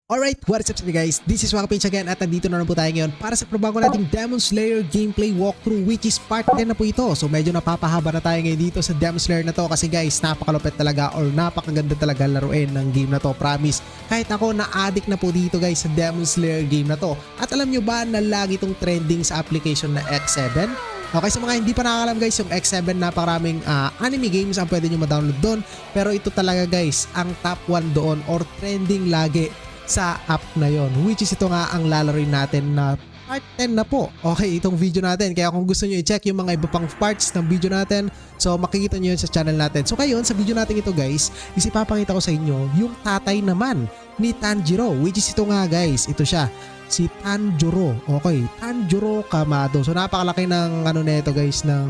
Alright, what's up sa guys? This is Wakapinch again at nandito na po tayo ngayon para sa probago nating Demon Slayer gameplay walkthrough, which is part 10 na po ito. So medyo napapahaba na tayo ngayon dito sa Demon Slayer na to kasi guys, napakalupit talaga or napakaganda talaga laruin ng game na to, promise. Kahit ako na-addict na po dito guys sa Demon Slayer game na to. At alam nyo ba na lagi itong trending sa application na X7? Okay, sa mga hindi pa nakakalam guys, yung X7 napakaraming anime games ang pwede nyo ma-download doon. Pero ito talaga guys, ang top 1 doon or trending lagi sa app na yon, which is ito nga ang lalaroin natin na part 10 na po. Okay, itong video natin. Kaya kung gusto nyo i-check yung mga iba pang parts ng video natin, so makikita nyo yun sa channel natin. So ngayon, sa video natin ito guys, is ipapakita ko sa inyo yung tatay naman ni Tanjiro, which is ito nga guys, ito siya, si Tanjiro. Okay, Tanjiro Kamado. So napakalaki ng ano nito guys, ng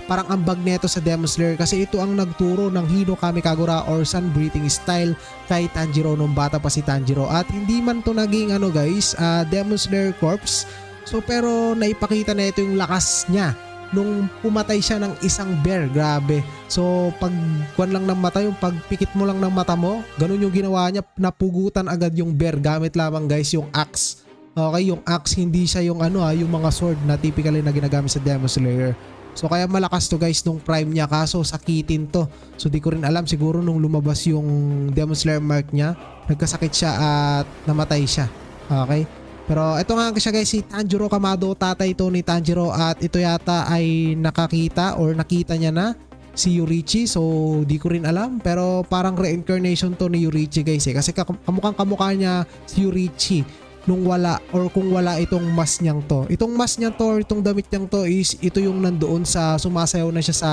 parang ambag neto sa Demon Slayer kasi ito ang nagturo ng Hino Kami Kagura or Sun Breathing Style kay Tanjiro nung bata pa si Tanjiro. At hindi man to naging ano guys, Demon Slayer Corps. So pero naipakita na ito yung lakas niya nung pumatay siya ng isang bear. Grabe. So pag kuwan lang ng mata, yung pagpikit mo lang ng mata mo, ganun yung ginawa niya, napugutan agad yung bear gamit lamang guys yung axe. Okay, yung axe, hindi siya yung ano yung mga sword na typically na ginagamit sa Demon Slayer. So kaya malakas to guys nung prime niya, kaso sakitin to. So di ko rin alam, siguro nung lumabas yung Demon Slayer mark niya, nagkasakit siya at namatay siya. Okay? Pero ito nga siya guys, si Tanjiro Kamado, tatay ito ni Tanjiro, at ito yata ay nakakita or nakita niya na si Yurichi. So di ko rin alam, pero parang reincarnation to ni Yurichi guys kasi kamukhang kamukha niya si Yurichi nung wala or kung wala itong mask niyang to. Itong mask niyang to or itong damit niyang to is ito yung nandoon sa sumasayaw na siya sa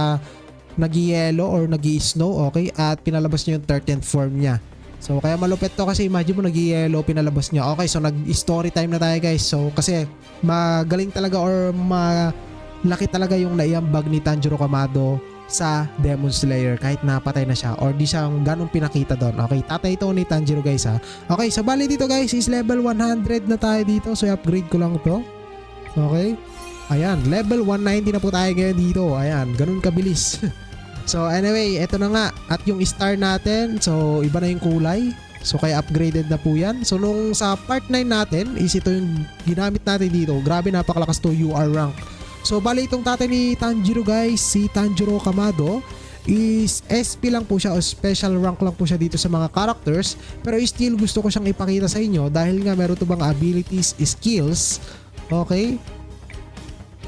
nag-yellow or nag-snow, okay? At pinalabas niya yung 13th form niya. So kaya malupit to kasi imagine mo nag-yellow, pinalabas niya. Okay, so nag-story time na tayo guys. So kasi magaling talaga or malaki talaga yung naiambag ni Tanjiro Kamado sa Demon Slayer kahit napatay na siya or di siya ganong pinakita doon. Okay, tatay ito ni Tanjiro guys ha. Okay, so bali dito guys is level 100 na tayo dito, so i-upgrade ko lang to. Okay, ayan, level 190 na po tayo ngayon dito. Ayan, ganun kabilis. So anyway, eto na nga, at yung star natin, so iba na yung kulay, so kaya upgraded na po yan. So nung sa part 9 natin is ito yung ginamit natin dito. Grabe, napakalakas to UR rank. So bali itong tatay ni Tanjiro guys, si Tanjiro Kamado, is SP lang po siya o special rank lang po siya dito sa mga characters. Pero still gusto ko siyang ipakita sa inyo dahil nga meron to mga abilities, skills, okay,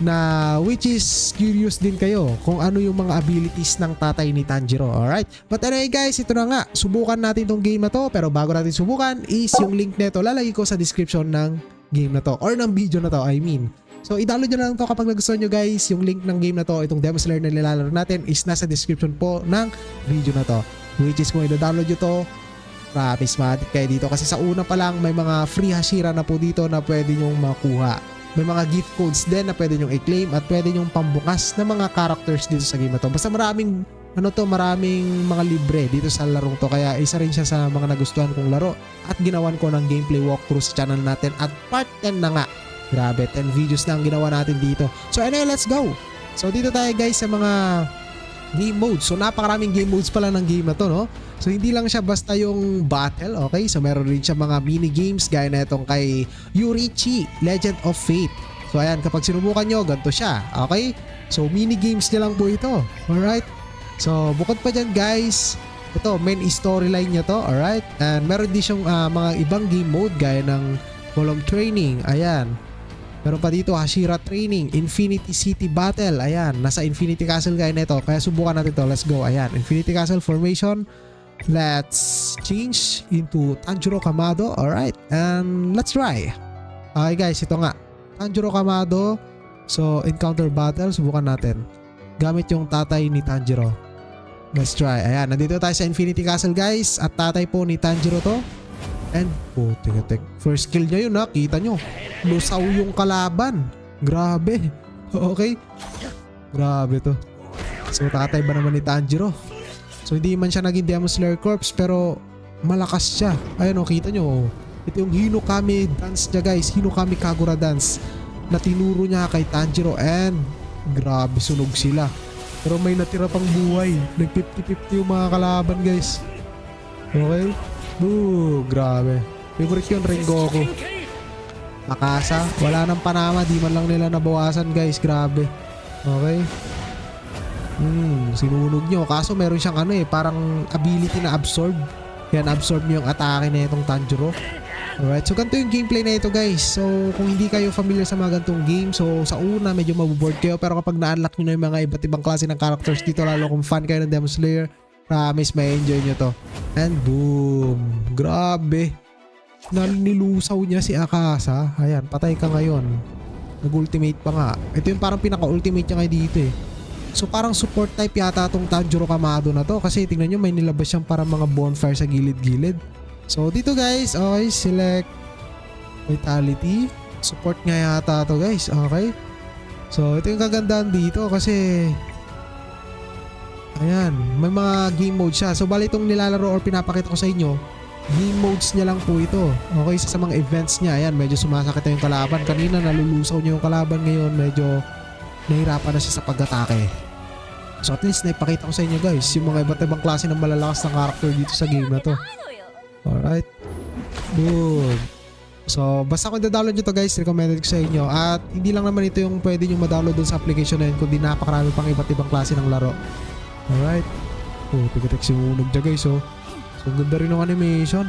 na which is curious din kayo kung ano yung mga abilities ng tatay ni Tanjiro. Alright, but anyway guys, ito na nga, subukan natin tong game na to. Pero bago natin subukan is yung link neto lalagay ko sa description ng game na to or ng video na to, I mean. So i-download nyo na lang to kapag nagustuhan nyo guys. Yung link ng game na to, itong Demon Slayer na nilalaro natin, is nasa description po ng video na to, which is kung i-download nyo to, promise matik kayo dito kasi sa una pa lang may mga free Hashira na po dito na pwede nyong makuha. May mga gift codes din na pwede nyong i-claim at pwede nyong pambukas na mga characters dito sa game na to. Basta maraming maraming mga libre dito sa larong to, kaya isa rin siya sa mga nagustuhan kong laro at ginawan ko ng gameplay walkthrough sa channel natin at part 10 na nga. Grabe, 10 videos na ang ginawa natin dito. So anyway, let's go. So dito tayo guys sa mga game modes. So napakaraming game modes pala ng game na to, no? So hindi lang siya basta yung battle, okay? So meron rin siya mga mini games gaya na itong kay Yurichi, Legend of Fate. So ayan, kapag sinubukan nyo, ganito siya, okay? So mini games niya lang po ito, alright? So bukod pa dyan guys, ito main storyline niya to, alright? And meron din siyang mga ibang game mode gaya ng Column Training, ayan. Meron pa dito Hashira Training, Infinity City Battle. Ayan, nasa Infinity Castle gaya nito. Kaya subukan natin to. Let's go. Ayan, Infinity Castle formation. Let's change into Tanjiro Kamado. Alright, and let's try. Okay guys, ito nga, Tanjiro Kamado. So encounter battle, subukan natin gamit yung tatay ni Tanjiro. Let's try. Ayan, nandito tayo sa Infinity Castle guys, at tatay po ni Tanjiro to. And tek. First kill niya yun ha, kita nyo, lusaw yung kalaban. Grabe. Okay, grabe to. So tatay ba naman ni Tanjiro? So hindi man siya naging Demon Slayer Corps, pero malakas siya. Ayun o, kita nyo, ito yung Hino Kami dance niya guys, Hino Kami Kagura dance na tinuro niya kay Tanjiro. And grabe, sunog sila. Pero may natira pang buhay. Nag 50-50 yung mga kalaban guys. Okay, grabe. Favorite yun, Rengoku. Akasa, wala nang panama, di man lang nila nabawasan guys, grabe. Okay. Sinunog nyo. Kaso meron siyang parang ability na absorb. Yan, absorb nyo yung atake na itong Tanjiro. Alright, so ganito yung gameplay na ito guys. So kung hindi kayo familiar sa mga ganitong game, so sa una medyo maboboard kayo, pero kapag na-unlock nyo na yung mga iba't ibang klase ng characters dito, lalo kung fan kayo ng Demon Slayer, promise may enjoy nyo to. And boom, grabe, nilusaw niya si Akasa. Ayan, patay ka ngayon. Nag-ultimate pa nga. Ito yung parang pinaka-ultimate niya ngayon dito eh. So parang support type yata tong Tanjiro Kamado na to, kasi tingnan nyo may nilabas siyang parang mga bonfire sa gilid-gilid. So dito guys, okay, select Vitality. Support nga yata to guys, okay. So ito yung kagandahan dito kasi ayan, may mga game mode siya. So bali itong nilalaro or pinapakita ko sa inyo, game modes niya lang po ito. Okay, sa mga events niya, ayan, medyo sumasakit na yung kalaban. Kanina nalulusaw niya yung kalaban, ngayon medyo nahirapan na siya sa pag-atake. So at least naipakita ko sa inyo guys yung mga iba't ibang klase ng malalakas na character dito sa game na to. Alright. Good. So basta kung da-download nyo to guys, recommended ko sa inyo. At hindi lang naman ito yung pwede nyo ma-download dun sa application na yun, kundi napakarami pang iba't ibang klase ng laro. Alright. Oh, tigatik sinunog dyan guys oh. So ganda rin ng animation.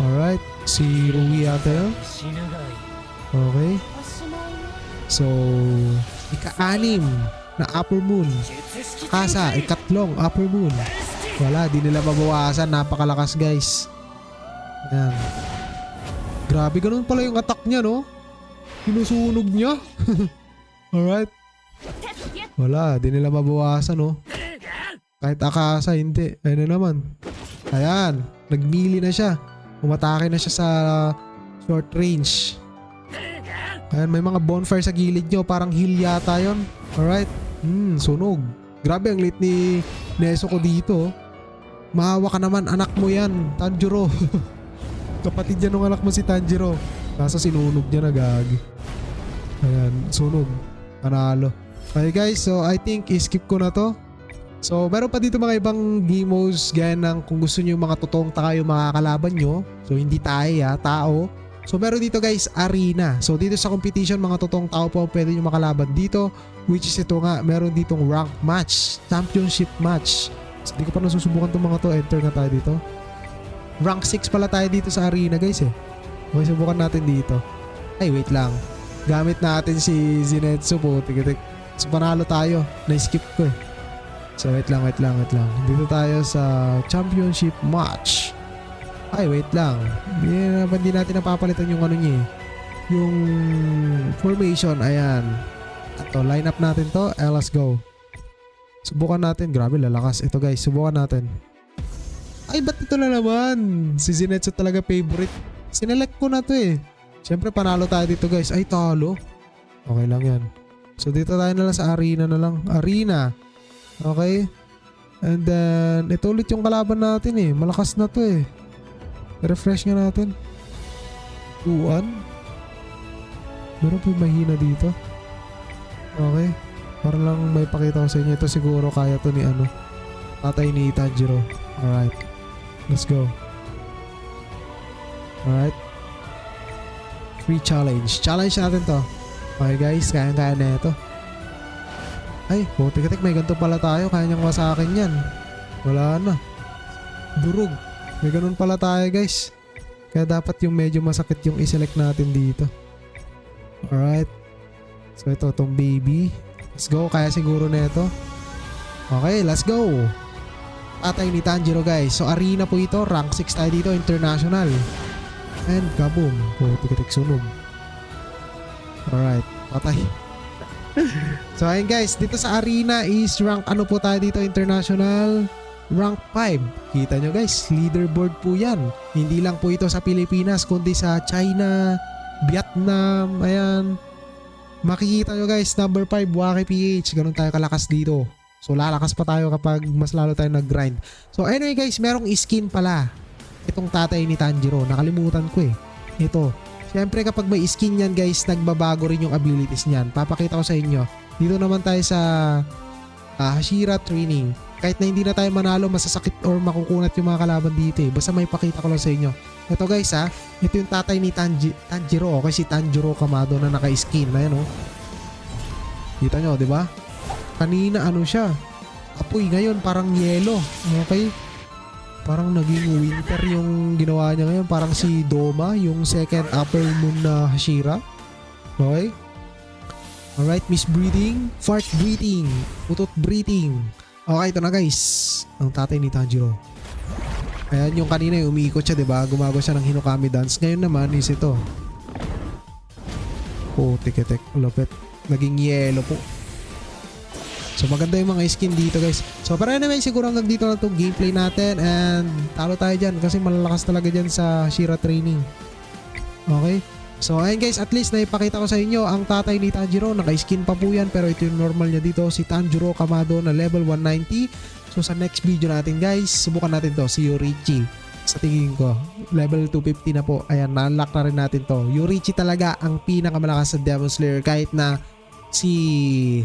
Alright. Si Rui ata yun. Okay. So ika-anim na Upper Moon. Akasa, ikatlong Upper Moon. Wala, di nila mabawasan. Napakalakas guys. Ayan. Grabe, ganun pala yung attack niya, no? Sinusunog niya. Alright. Wala, di nila mabawasan, no? Kahit Akasa, hindi. Ayun na naman. Ayan, nagmili na siya. Umatake na siya sa short range. Ayan, may mga bonfire sa gilid nyo. Parang heal yata yun. Alright. Sunog. Grabe, ang lit ni Nezuko dito. Maawa ka naman, anak mo yan, Tanjiro. Kapatid yan ng anak mo si Tanjiro. Kaso sinunog niya na gagi. Ayan, sunog. Panalo. Okay guys, so I think i-skip ko na to. So meron pa dito mga ibang game modes gaya ng kung gusto nyo mga totoong tayo makakalaban nyo. So hindi tayo tao. So meron dito guys, arena. So dito sa competition, mga totoong tao po pwede nyo makalaban dito. Which is ito nga, meron ditong rank match, championship match. So di ko pa nasusubukan itong mga to. Enter na tayo dito. Rank 6 pala tayo dito sa arena guys eh. Okay, subukan natin dito. Ay wait lang, gamit natin si Zenitsu po. Tigitik. So panalo tayo. Na-skip ko eh. So wait lang. Dito tayo sa championship match. Ay wait lang, hindi natin napapalitan yung ano niya eh. Yung formation. Ayan. Ito, line up natin to. Let's go. Subukan natin. Grabe, lalakas. Ito guys, subukan natin. Ay, ba't ito na naman? Si Zenitsu talaga favorite. Sinelect ko na to eh. Siyempre, panalo tayo dito guys. Ay, talo. Okay lang yan. So, dito tayo na lang sa arena na lang. Arena. Okay. And then, ito ulit yung kalaban natin eh. Malakas na to eh. Refresh nga natin. 2-1. Meron po mahina dito. Okay. Para lang may pakita ko sa inyo. Ito siguro kaya to ni tatay ni Tanjiro. Alright. Let's go. Alright. Free challenge. Challenge natin to. Okay guys. Kaya-kaya na ito. Ay. Tigatik. May ganito pala tayo. Kaya niyang masakin yan. Wala na. Durug. May ganun pala tayo guys. Kaya dapat yung medyo masakit yung iselect natin dito. Alright. So ito, itong baby. Let's go. Kaya siguro na ito. Okay, let's go. Tatay ni Tanjiro guys. So arena po ito. Rank 6 tayo dito. International. And kaboom. Tigatik sunog. Alright. Patay. So ayun guys. Dito sa arena is rank po tayo dito. International. Rank 5. Kita nyo guys. Leaderboard po yan. Hindi lang po ito sa Pilipinas, kundi sa China, Vietnam. Ayan. Makikita nyo guys, number 5, Waki PH. Ganun tayo kalakas dito. So lalakas pa tayo kapag mas lalo tayo nag-grind. So anyway guys, merong skin pala itong tatay ni Tanjiro. Nakalimutan ko eh. Ito. Siyempre kapag may skin yan guys, nagbabago rin yung abilities niyan. Papakita ko sa inyo. Dito naman tayo sa Hashira training. Kahit na hindi na tayo manalo, masasakit or makukunat yung mga kalaban dito eh. Basta may pakita ko lang sa inyo. Ito guys ito yung tatay ni Tanjiro. Okay, si Tanjiro Kamado na naka-skin. Ayan oh. Kita nyo, di ba? Kanina ano siya? Apoy, ngayon parang yelo. Okay? Parang naging winter yung ginawa niya ngayon. Parang si Doma, yung second upper moon na Hashira. Okay? Alright, misbreathing, fart breathing, utot breathing. Okay, ito na guys. Ang tatay ni Tanjiro. Ayan yung kanina yung umiikot siya, diba? Gumagawa siya ng Hinokami dance. Ngayon naman is ito. Oh, tikitek. Lupit. Naging yellow po. So maganda yung mga skin dito guys. So para naman siguro hanggang dito na itong gameplay natin. And talo tayo dyan kasi malalakas talaga dyan sa Hashira training. Okay. So ayun guys, at least naipakita ko sa inyo ang tatay ni Tanjiro. Naka-skin pa po yan pero ito yung normal niya dito. Si Tanjiro Kamado na level 190. So sa next video natin guys, subukan natin to si Yorichi. Sa tingin ko, level 250 na po. Ayan, na-unlock na rin natin to. Yorichi talaga ang pinakamalakas sa Demon Slayer. Kahit na si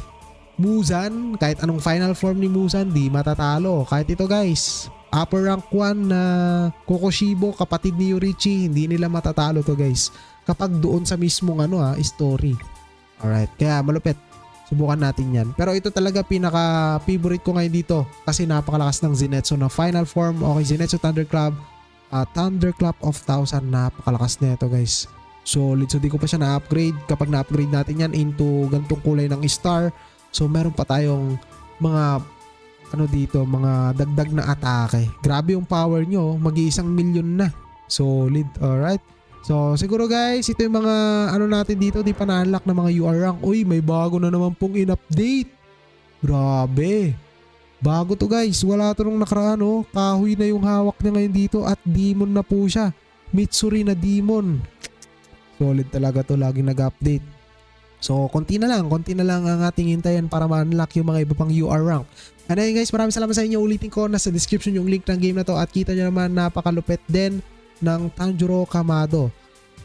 Muzan, kahit anong final form ni Muzan, di matatalo. Kahit ito guys, upper rank 1 na Kokoshibo, kapatid ni Yorichi, hindi nila matatalo to guys. Kapag doon sa mismong story. Alright, kaya malupit. Subukan natin yan. Pero ito talaga pinaka-favorite ko ngayon dito kasi napakalakas ng Zenitsu na final form. Okay, Zenitsu Thunderclap. Thunderclap of 1000. Napakalakas na ito guys. Solid. So di ko pa siya na-upgrade. Kapag na-upgrade natin yan into gantong kulay ng star. So meron pa tayong mga dito, mga dagdag na atake. Grabe yung power nyo. Mag-1 milyon na. Solid. Alright. So siguro guys, ito yung mga natin dito, di pa na-unlock na mga UR rank. Uy, may bago na naman pong in-update. Grabe. Bago to guys. Wala to nung nakaraan oh. Kahoy na yung hawak niya ngayon dito at demon na po siya. Mitsuri na demon. Solid talaga to, laging nag-update. So konti na lang ang ating hintayin para ma-unlock yung mga iba pang UR rank. And ayun guys, maraming salamat sa inyo. Ulitin ko, nasa description yung link ng game na to at kita nyo naman napakalupit din ng Tanjiro Kamado.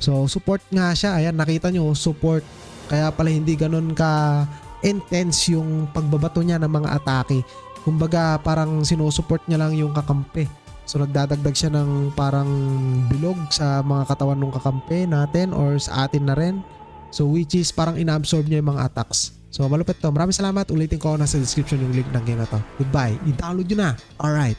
So support nga siya. Ayan, nakita nyo, support. Kaya pala hindi ganun ka intense yung pagbabato niya ng mga atake. Kumbaga parang sinusupport niya lang yung kakampi. So nagdadagdag siya ng parang bilog sa mga katawan ng kakampi natin or sa atin na rin. So which is parang inaabsorb niya yung mga attacks. So malupit to. Maraming salamat. Ulitin ko, nasa description yung link ng game na to. Goodbye. I-download nyo na. Alright.